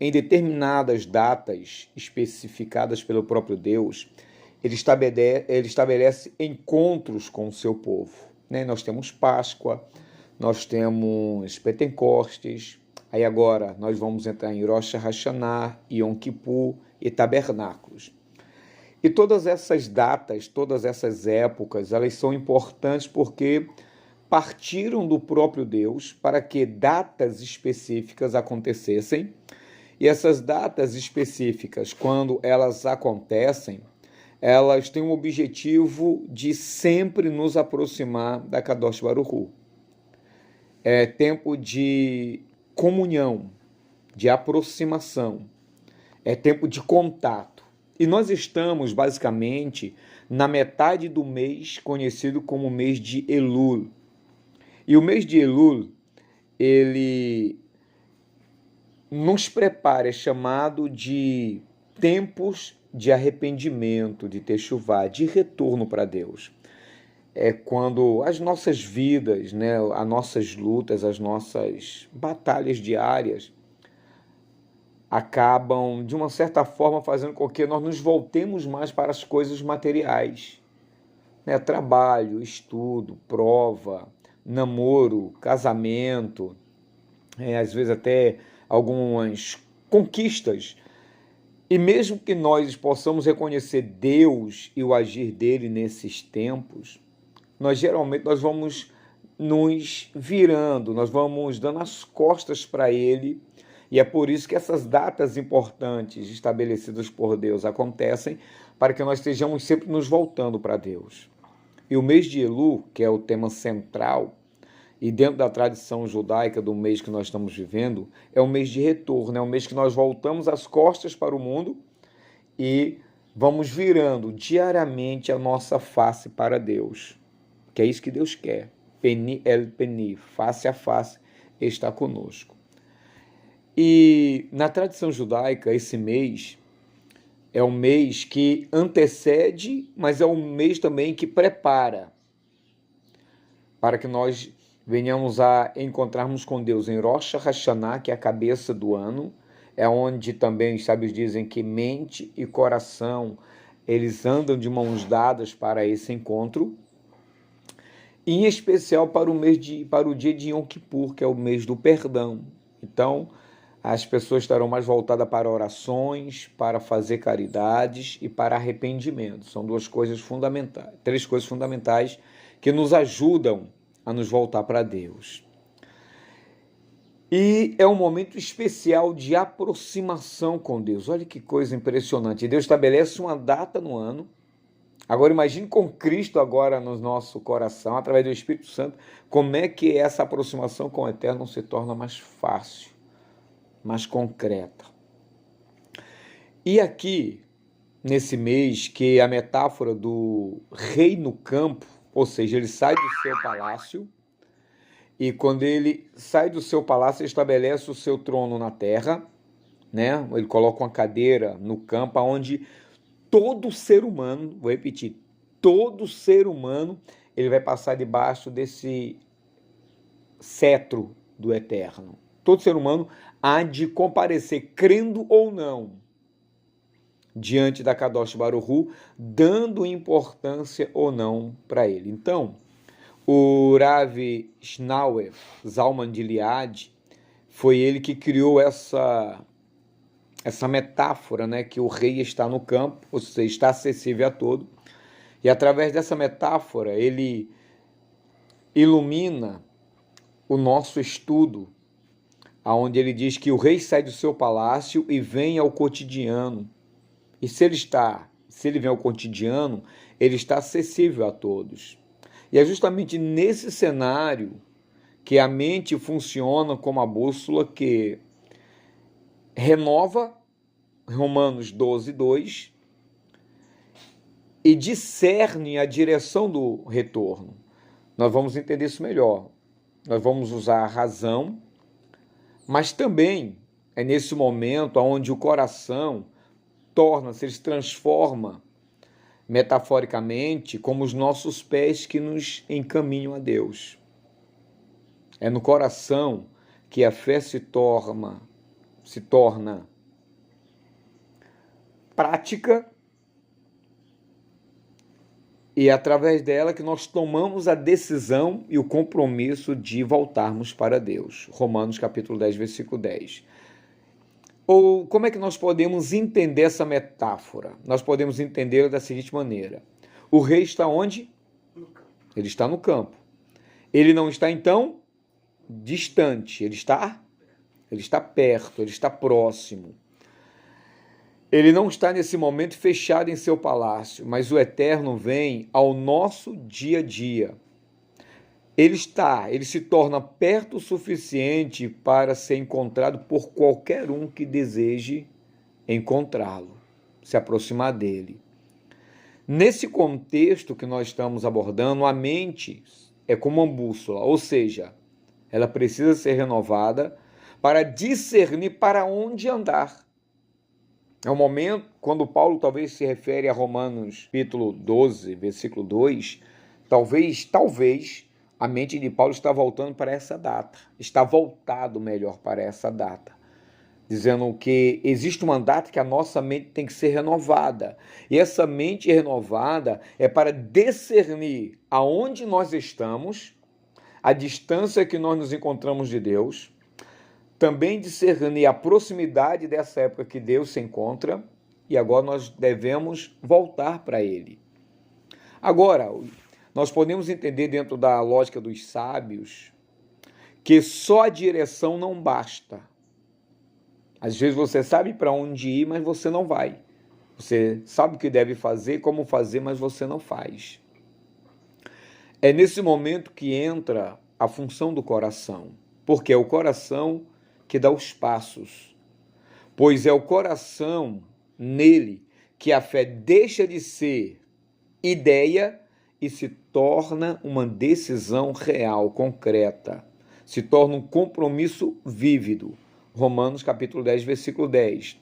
em determinadas datas especificadas pelo próprio Deus, ele estabelece encontros com o seu povo. Né? Nós temos Páscoa, nós temos Pentecostes, aí agora nós vamos entrar em Rosh Hashanah, Yom Kippur e Tabernáculos. E todas essas datas, todas essas épocas, elas são importantes porque partiram do próprio Deus para que datas específicas acontecessem. E essas datas específicas, quando elas acontecem, elas têm o objetivo de sempre nos aproximar da Kadosh Baruch Hu. É tempo de comunhão, de aproximação, é tempo de contato. E nós estamos, basicamente, na metade do mês conhecido como mês de Elul. E o mês de Elul, ele nos prepara, é chamado de tempos de arrependimento, de techuvá, de retorno para Deus. É quando as nossas vidas, né, as nossas lutas, as nossas batalhas diárias acabam, de uma certa forma, fazendo com que nós nos voltemos mais para as coisas materiais. Né? Trabalho, estudo, prova, namoro, casamento, às vezes até algumas conquistas. E mesmo que nós possamos reconhecer Deus e o agir dele nesses tempos, nós geralmente vamos nos virando, nós vamos dando as costas para ele. E é por isso que essas datas importantes estabelecidas por Deus acontecem, para que nós estejamos sempre nos voltando para Deus. E o mês de Elul, que é o tema central, e dentro da tradição judaica do mês que nós estamos vivendo, é um mês de retorno, é um mês que nós voltamos as costas para o mundo e vamos virando diariamente a nossa face para Deus, que é isso que Deus quer. Peni el peni, face a face, está conosco. E na tradição judaica, esse mês é um mês que antecede, mas é um mês também que prepara para que nós venhamos a encontrarmos com Deus em Rosh Hashanah, que é a cabeça do ano, é onde também os sábios dizem que mente e coração, eles andam de mãos dadas para esse encontro, e em especial para o dia de Yom Kippur, que é o mês do perdão. Então, as pessoas estarão mais voltadas para orações, para fazer caridades e para arrependimento. São duas coisas fundamentais, três coisas fundamentais que nos ajudam a nos voltar para Deus. E é um momento especial de aproximação com Deus. Olha que coisa impressionante. Deus estabelece uma data no ano. Agora imagine com Cristo agora no nosso coração, através do Espírito Santo, como é que essa aproximação com o Eterno se torna mais fácil, mais concreta. E aqui, nesse mês, que a metáfora do rei no campo, ou seja, ele sai do seu palácio, e quando ele sai do seu palácio, ele estabelece o seu trono na terra, né? Ele coloca uma cadeira no campo, onde todo ser humano, vou repetir, todo ser humano, ele vai passar debaixo desse cetro do Eterno. Todo ser humano há de comparecer, crendo ou não, diante da Kadosh Baruch Hu, dando importância ou não para ele. Então, o Rav Schnauer, Zalman de Liad, foi ele que criou essa metáfora, né, que o rei está no campo, ou seja, está acessível a todo. E através dessa metáfora, ele ilumina o nosso estudo, onde ele diz que o rei sai do seu palácio e vem ao cotidiano. E se ele vem ao cotidiano, ele está acessível a todos. E é justamente nesse cenário que a mente funciona como a bússola que renova Romanos 12, 2 e discerne a direção do retorno. Nós vamos entender isso melhor. Nós vamos usar a razão, mas também é nesse momento onde o coração torna-se, se transforma metaforicamente como os nossos pés que nos encaminham a Deus. É no coração que a fé se se torna prática e é através dela que nós tomamos a decisão e o compromisso de voltarmos para Deus. Romanos capítulo 10, versículo 10. Ou como é que nós podemos entender essa metáfora? Nós podemos entendê-la da seguinte maneira. O rei está onde? Ele está no campo. Ele não está, então, distante. Ele está perto, ele está próximo. Ele não está nesse momento fechado em seu palácio, mas o Eterno vem ao nosso dia a dia. Ele se torna perto o suficiente para ser encontrado por qualquer um que deseje encontrá-lo, se aproximar dele. Nesse contexto que nós estamos abordando, a mente é como uma bússola, ou seja, ela precisa ser renovada para discernir para onde andar. É um momento, quando Paulo talvez se refere a Romanos capítulo 12, versículo 2, talvez, a mente de Paulo está voltando para essa data, está voltado melhor para essa data, dizendo que existe uma data que a nossa mente tem que ser renovada, e essa mente renovada é para discernir aonde nós estamos, a distância que nós nos encontramos de Deus, também discernir a proximidade dessa época que Deus se encontra, e agora nós devemos voltar para Ele. Agora, nós podemos entender dentro da lógica dos sábios que só a direção não basta. Às vezes você sabe para onde ir, mas você não vai. Você sabe o que deve fazer, como fazer, mas você não faz. É nesse momento que entra a função do coração, porque é o coração que dá os passos, pois é o coração nele que a fé deixa de ser ideia e se torna uma decisão real, concreta, se torna um compromisso vívido. Romanos capítulo 10, versículo 10.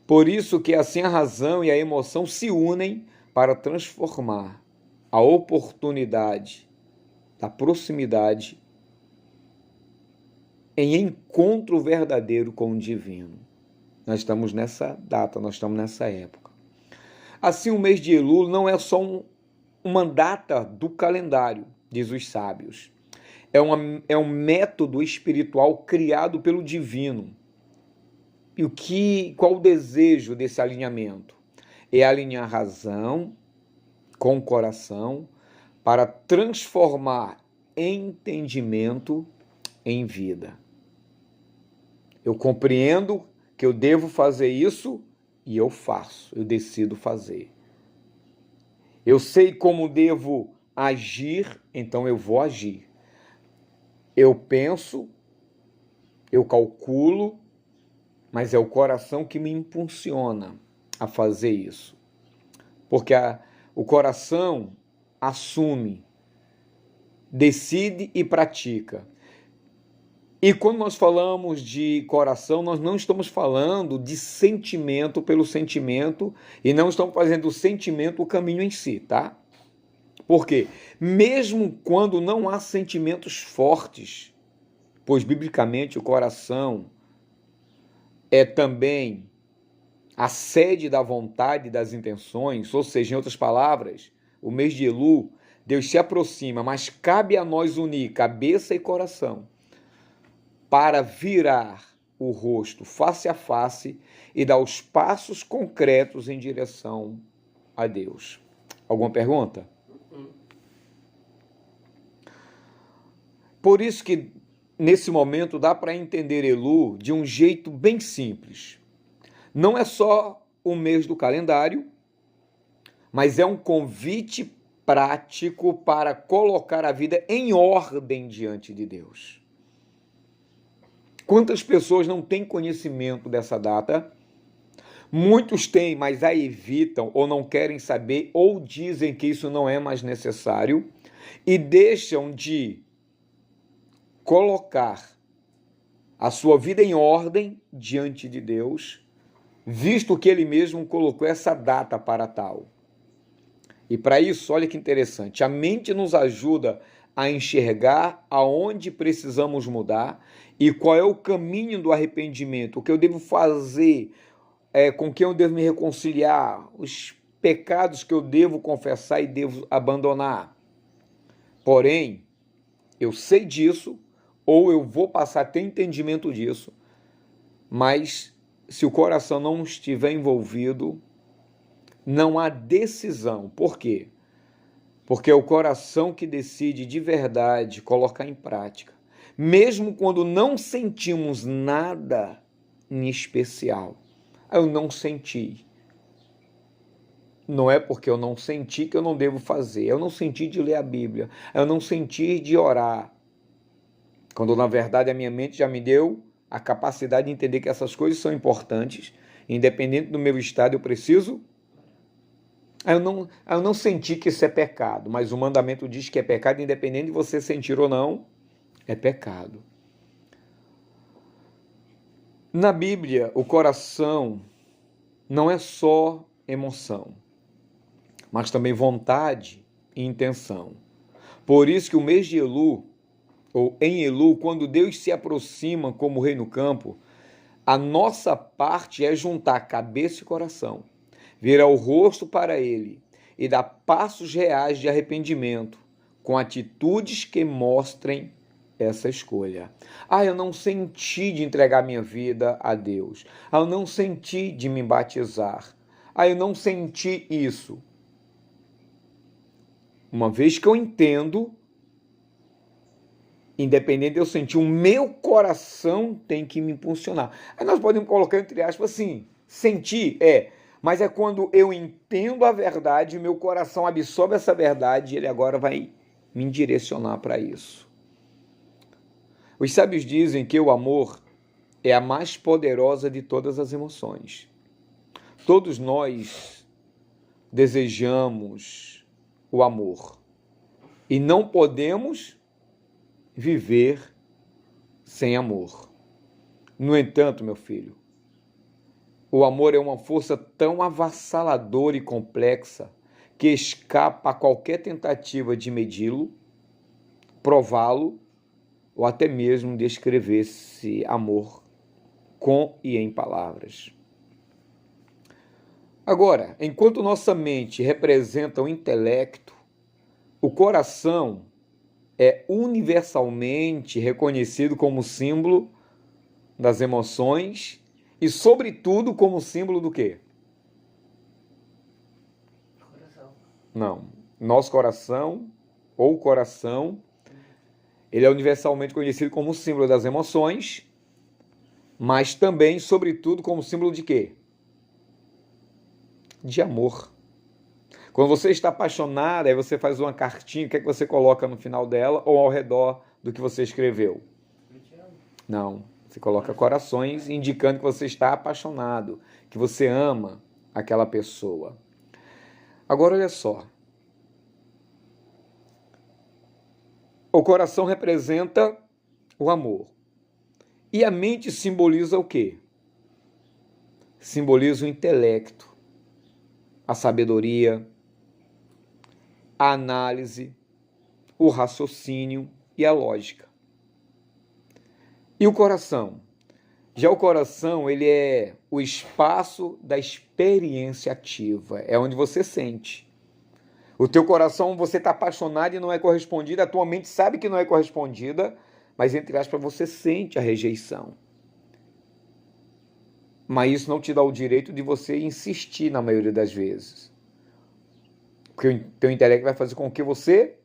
Por isso que assim a razão e a emoção se unem para transformar a oportunidade da proximidade em encontro verdadeiro com o divino. Nós estamos nessa data, nós estamos nessa época. Assim, o mês de Elul não é só uma data do calendário, diz os sábios. É um método espiritual criado pelo divino. E qual o desejo desse alinhamento? É alinhar a razão com o coração para transformar entendimento em vida. Eu compreendo que eu devo fazer isso e eu faço, eu decido fazer. Eu sei como devo agir, então eu vou agir. Eu penso, eu calculo, mas é o coração que me impulsiona a fazer isso. Porque o coração assume, decide e pratica. E quando nós falamos de coração, nós não estamos falando de sentimento pelo sentimento e não estamos fazendo do sentimento o caminho em si, tá? Por quê? Mesmo quando não há sentimentos fortes, pois biblicamente o coração é também a sede da vontade e das intenções, ou seja, em outras palavras, o mês de Elul, Deus se aproxima, mas cabe a nós unir cabeça e coração para virar o rosto face a face e dar os passos concretos em direção a Deus. Alguma pergunta? Por isso que nesse momento dá para entender Elul de um jeito bem simples. Não é só o mês do calendário, mas é um convite prático para colocar a vida em ordem diante de Deus. Quantas pessoas não têm conhecimento dessa data? Muitos têm, mas a evitam ou não querem saber ou dizem que isso não é mais necessário e deixam de colocar a sua vida em ordem diante de Deus, visto que Ele mesmo colocou essa data para tal. E para isso, olha que interessante, a mente nos ajuda a enxergar aonde precisamos mudar e qual é o caminho do arrependimento, o que eu devo fazer, com quem eu devo me reconciliar, os pecados que eu devo confessar e devo abandonar. Porém, eu sei disso, ou eu vou passar a ter entendimento disso, mas se o coração não estiver envolvido, não há decisão. Por quê? Porque é o coração que decide de verdade colocar em prática, mesmo quando não sentimos nada em especial. Eu não senti. Não é porque eu não senti que eu não devo fazer. Eu não senti de ler a Bíblia. Eu não senti de orar. Quando, na verdade, a minha mente já me deu a capacidade de entender que essas coisas são importantes. Independente do meu estado, eu preciso. Eu não senti que isso é pecado, mas o mandamento diz que é pecado, independente de você sentir ou não, é pecado. Na Bíblia, o coração não é só emoção, mas também vontade e intenção. Por isso que o mês de Elu, ou em Elu, quando Deus se aproxima como rei no campo, a nossa parte é juntar cabeça e coração, virar o rosto para ele e dar passos reais de arrependimento, com atitudes que mostrem essa escolha. Eu não senti de entregar minha vida a Deus. Eu não senti de me batizar. Eu não senti isso. Uma vez que eu entendo, independente de eu sentir, o meu coração tem que me impulsionar. Aí nós podemos colocar entre aspas assim, sentir, mas é quando eu entendo a verdade, o meu coração absorve essa verdade e ele agora vai me direcionar para isso. Os sábios dizem que o amor é a mais poderosa de todas as emoções. Todos nós desejamos o amor e não podemos viver sem amor. No entanto, meu filho, o amor é uma força tão avassaladora e complexa que escapa a qualquer tentativa de medi-lo, prová-lo ou até mesmo descrever esse amor com e em palavras. Agora, enquanto nossa mente representa o intelecto, o coração é universalmente reconhecido como símbolo das emoções e, sobretudo, como símbolo do quê? Coração. Não. Nosso coração, ou coração, ele é universalmente conhecido como símbolo das emoções, mas também, sobretudo, como símbolo de quê? De amor. Quando você está apaixonado, aí você faz uma cartinha, o que é que você coloca no final dela ou ao redor do que você escreveu? Não, você coloca corações indicando que você está apaixonado, que você ama aquela pessoa. Agora olha só. O coração representa o amor. E a mente simboliza o quê? Simboliza o intelecto, a sabedoria, a análise, o raciocínio e a lógica. E o coração? Já o coração, ele é o espaço da experiência ativa, é onde você sente. O teu coração, você está apaixonado e não é correspondido, a tua mente sabe que não é correspondida, mas entre aspas você sente a rejeição. Mas isso não te dá o direito de você insistir na maioria das vezes. Porque o teu intelecto vai fazer com que você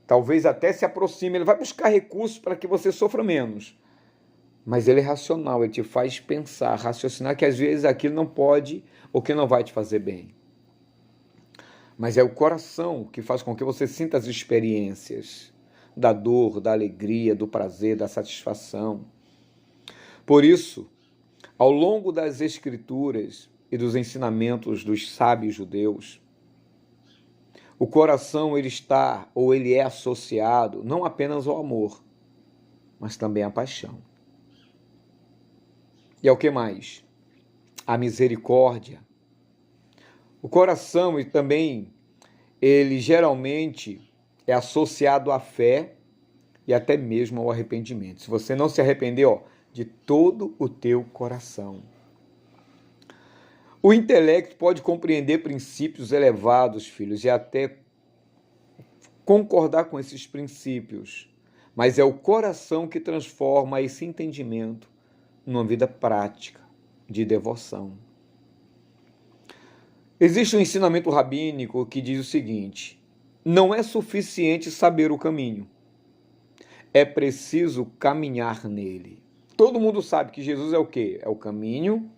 talvez até se aproxime, ele vai buscar recursos para que você sofra menos. Mas ele é racional, ele te faz pensar, raciocinar que às vezes aquilo não pode ou que não vai te fazer bem. Mas é o coração que faz com que você sinta as experiências da dor, da alegria, do prazer, da satisfação. Por isso, ao longo das escrituras e dos ensinamentos dos sábios judeus, o coração ele está ou ele é associado não apenas ao amor, mas também à paixão. E ao que mais? A misericórdia. O coração e também ele geralmente é associado à fé e até mesmo ao arrependimento. Se você não se arrepender, de todo o teu coração. O intelecto pode compreender princípios elevados, filhos, e até concordar com esses princípios, mas é o coração que transforma esse entendimento numa vida prática de devoção. Existe um ensinamento rabínico que diz o seguinte: não é suficiente saber o caminho, é preciso caminhar nele. Todo mundo sabe que Jesus é o quê? É o caminho,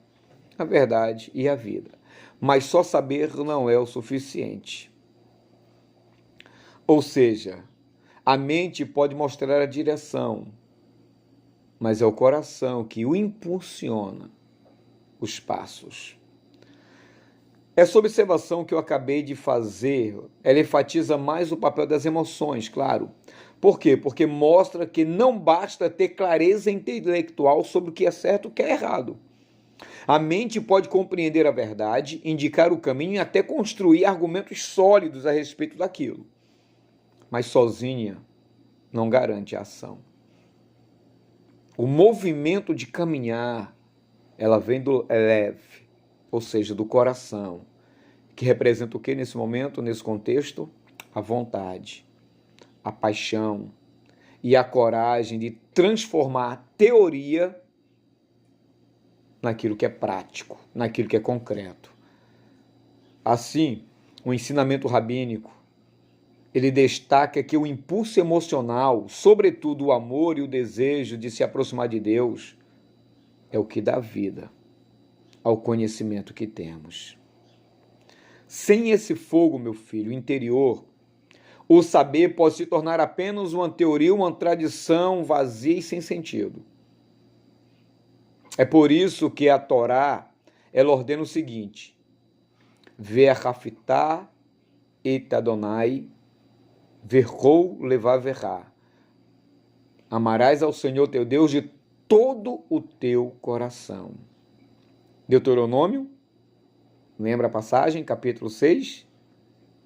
a verdade e a vida. Mas só saber não é o suficiente. Ou seja, a mente pode mostrar a direção, mas é o coração que o impulsiona os passos. Essa observação que eu acabei de fazer, ela enfatiza mais o papel das emoções, claro. Por quê? Porque mostra que não basta ter clareza intelectual sobre o que é certo e o que é errado. A mente pode compreender a verdade, indicar o caminho e até construir argumentos sólidos a respeito daquilo. Mas sozinha não garante a ação. O movimento de caminhar, ela vem do leve, ou seja, do coração, que representa o que nesse momento, nesse contexto? A vontade, a paixão e a coragem de transformar a teoria naquilo que é prático, naquilo que é concreto. Assim, o ensinamento rabínico, ele destaca que o impulso emocional, sobretudo o amor e o desejo de se aproximar de Deus, é o que dá vida ao conhecimento que temos. Sem esse fogo, meu filho, interior, o saber pode se tornar apenas uma teoria, uma tradição vazia e sem sentido. É por isso que a Torá, ela ordena o seguinte: Ve'achafitá et Adonai verrou levaverá. Amarás ao Senhor teu Deus de todo o teu coração. Deuteronômio, lembra a passagem? Capítulo 6,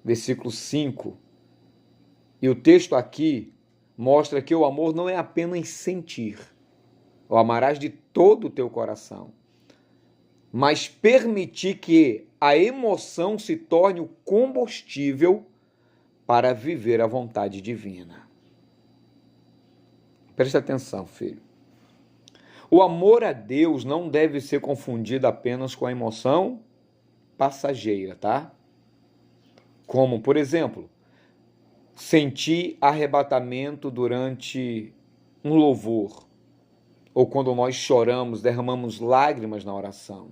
versículo 5. E o texto aqui mostra que o amor não é apenas sentir. O amarás de todo o teu coração, mas permitir que a emoção se torne o combustível para viver a vontade divina. Preste atenção, filho. O amor a Deus não deve ser confundido apenas com a emoção passageira, tá? Como, por exemplo, sentir arrebatamento durante um louvor, ou quando nós choramos, derramamos lágrimas na oração.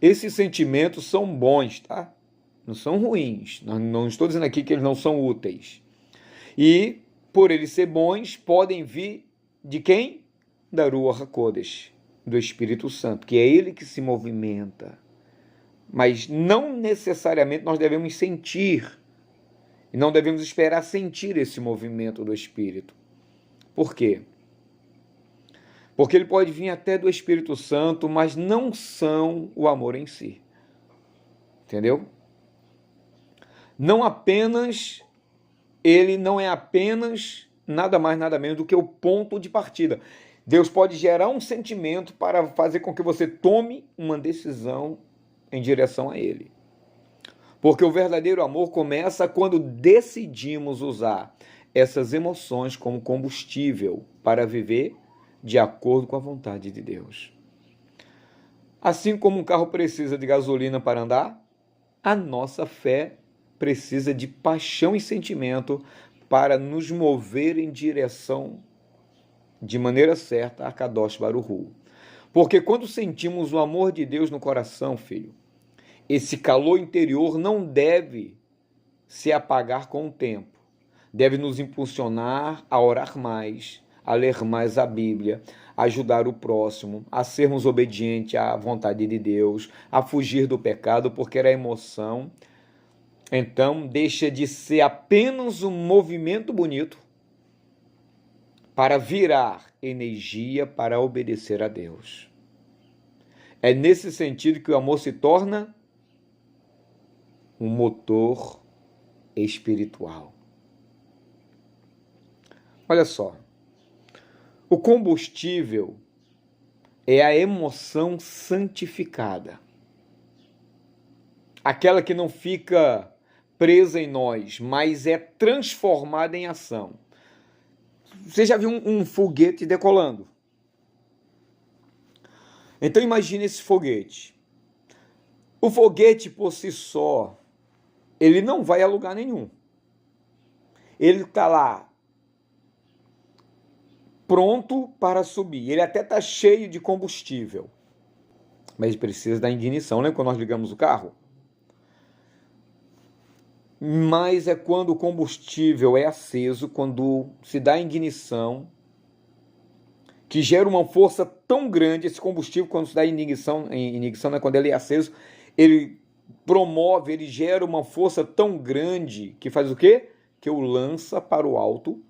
Esses sentimentos são bons, tá? Não são ruins. Não estou dizendo aqui que eles não são úteis. E, por eles ser bons, podem vir de quem? Da Ruach HaKodesh, do Espírito Santo, que é ele que se movimenta. Mas não necessariamente nós devemos sentir, e não devemos esperar sentir esse movimento do Espírito. Por quê? Porque ele pode vir até do Espírito Santo, mas não são o amor em si. Entendeu? Ele não é apenas nada mais, nada menos do que o ponto de partida. Deus pode gerar um sentimento para fazer com que você tome uma decisão em direção a ele. Porque o verdadeiro amor começa quando decidimos usar essas emoções como combustível para viver de acordo com a vontade de Deus. Assim como um carro precisa de gasolina para andar, a nossa fé precisa de paixão e sentimento para nos mover em direção de maneira certa a Kadosh Baruch Hu. Porque quando sentimos o amor de Deus no coração, filho, esse calor interior não deve se apagar com o tempo. Deve nos impulsionar a orar mais, a ler mais a Bíblia, a ajudar o próximo, a sermos obedientes à vontade de Deus, a fugir do pecado, porque era emoção. Então, deixa de ser apenas um movimento bonito para virar energia para obedecer a Deus. É nesse sentido que o amor se torna um motor espiritual. Olha só, o combustível é a emoção santificada. Aquela que não fica presa em nós, mas é transformada em ação. Você já viu um foguete decolando? Então imagine esse foguete. O foguete por si só, ele não vai a lugar nenhum. Ele está lá, pronto para subir. Ele até está cheio de combustível, mas precisa da ignição. Lembra quando nós ligamos o carro? Mas é quando o combustível é aceso, quando se dá ignição, que gera uma força tão grande. Esse combustível, quando se dá ignição, né, quando ele é aceso, ele promove, ele gera uma força tão grande que faz o quê? Que o lança para o alto.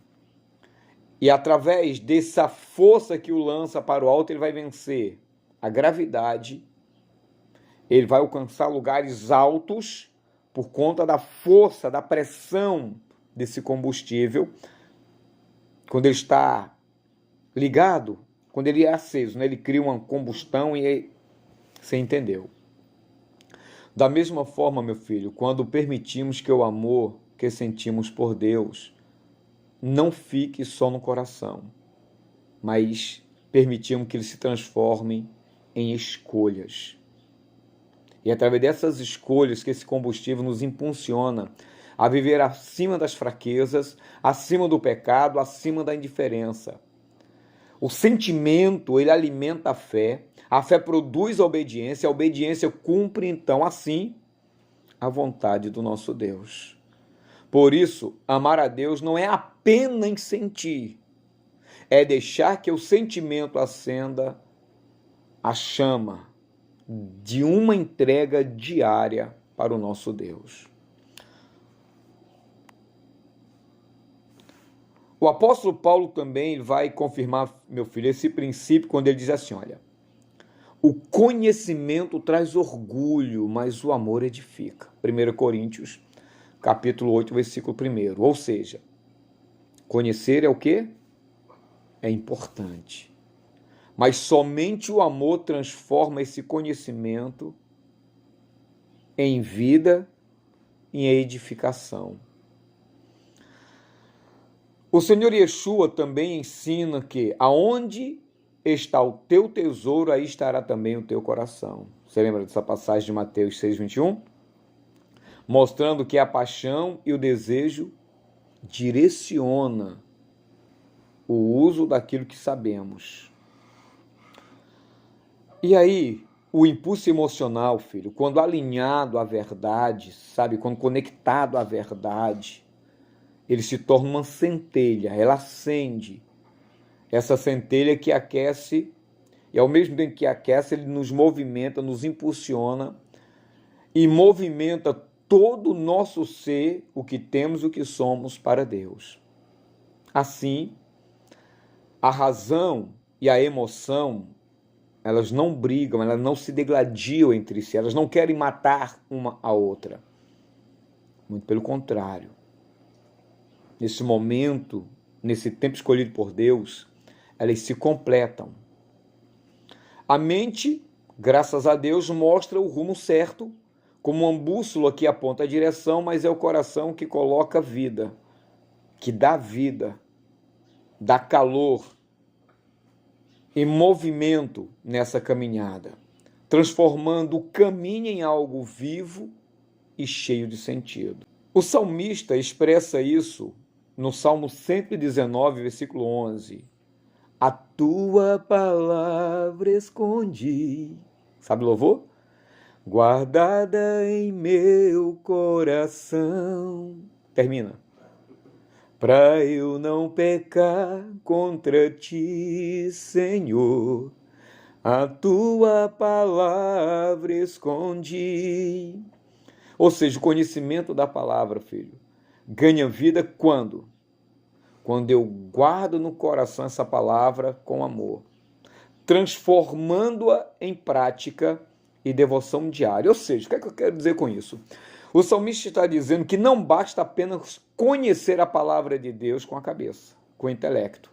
E através dessa força que o lança para o alto, ele vai vencer a gravidade, ele vai alcançar lugares altos por conta da força, da pressão desse combustível, quando ele está ligado, quando ele é aceso, né? Ele cria uma combustão e aí, você entendeu. Da mesma forma, meu filho, quando permitimos que o amor que sentimos por Deus não fique só no coração, mas permitimos que ele se transforme em escolhas. E é através dessas escolhas que esse combustível nos impulsiona a viver acima das fraquezas, acima do pecado, acima da indiferença. O sentimento, ele alimenta a fé produz a obediência cumpre, então, assim, a vontade do nosso Deus. Por isso, amar a Deus não é apenas sentir, é deixar que o sentimento acenda a chama de uma entrega diária para o nosso Deus. O apóstolo Paulo também vai confirmar, meu filho, esse princípio quando ele diz assim, olha, o conhecimento traz orgulho, mas o amor edifica. 1 Coríntios, capítulo 8, versículo 1. Ou seja, conhecer é o quê? É importante. Mas somente o amor transforma esse conhecimento em vida e em edificação. O Senhor Yeshua também ensina que aonde está o teu tesouro, aí estará também o teu coração. Você lembra dessa passagem de Mateus 6:21? Mostrando que a paixão e o desejo direciona o uso daquilo que sabemos. E aí, o impulso emocional, filho, quando alinhado à verdade, sabe, quando conectado à verdade, ele se torna uma centelha, ela acende. Essa centelha que aquece, e ao mesmo tempo que aquece, ele nos movimenta, nos impulsiona e movimenta todo o nosso ser, o que temos, o que somos para Deus. Assim, a razão e a emoção, elas não brigam, elas não se degladiam entre si, elas não querem matar uma a outra. Muito pelo contrário. Nesse momento, nesse tempo escolhido por Deus, elas se completam. A mente, graças a Deus, mostra o rumo certo, como uma bússola que aponta a direção, mas é o coração que coloca vida, que dá vida, dá calor e movimento nessa caminhada, transformando o caminho em algo vivo e cheio de sentido. O salmista expressa isso no Salmo 119, versículo 11. A tua palavra escondi. Sabe o louvor? Guardada em meu coração. Termina. Para eu não pecar contra ti, Senhor, a tua palavra escondi. Ou seja, o conhecimento da palavra, filho, ganha vida quando? Quando eu guardo no coração essa palavra com amor, transformando-a em prática e devoção diária. Ou seja, o que é que eu quero dizer com isso? O salmista está dizendo que não basta apenas conhecer a palavra de Deus com a cabeça. com o intelecto,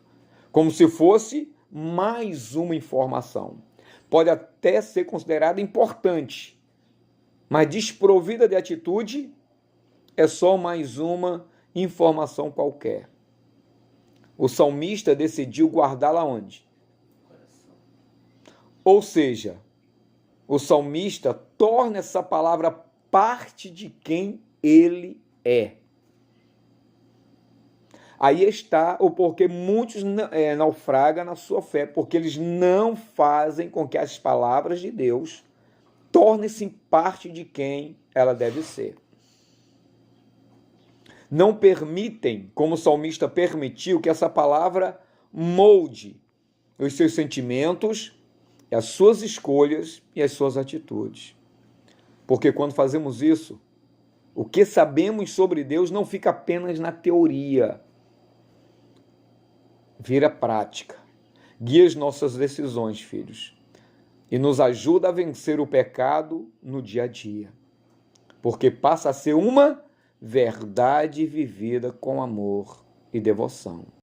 como se fosse mais uma informação. Pode até ser considerada importante, mas desprovida de atitude, é só mais uma informação qualquer. O salmista decidiu guardá-la onde? Ou seja, o salmista torna essa palavra parte de quem ele é. Aí está o porquê muitos naufragam na sua fé, porque eles não fazem com que as palavras de Deus tornem-se parte de quem ela deve ser. Não permitem, como o salmista permitiu, que essa palavra molde os seus sentimentos, as suas escolhas e as suas atitudes. Porque quando fazemos isso, o que sabemos sobre Deus não fica apenas na teoria, vira prática, guia as nossas decisões, filhos, e nos ajuda a vencer o pecado no dia a dia, porque passa a ser uma verdade vivida com amor e devoção.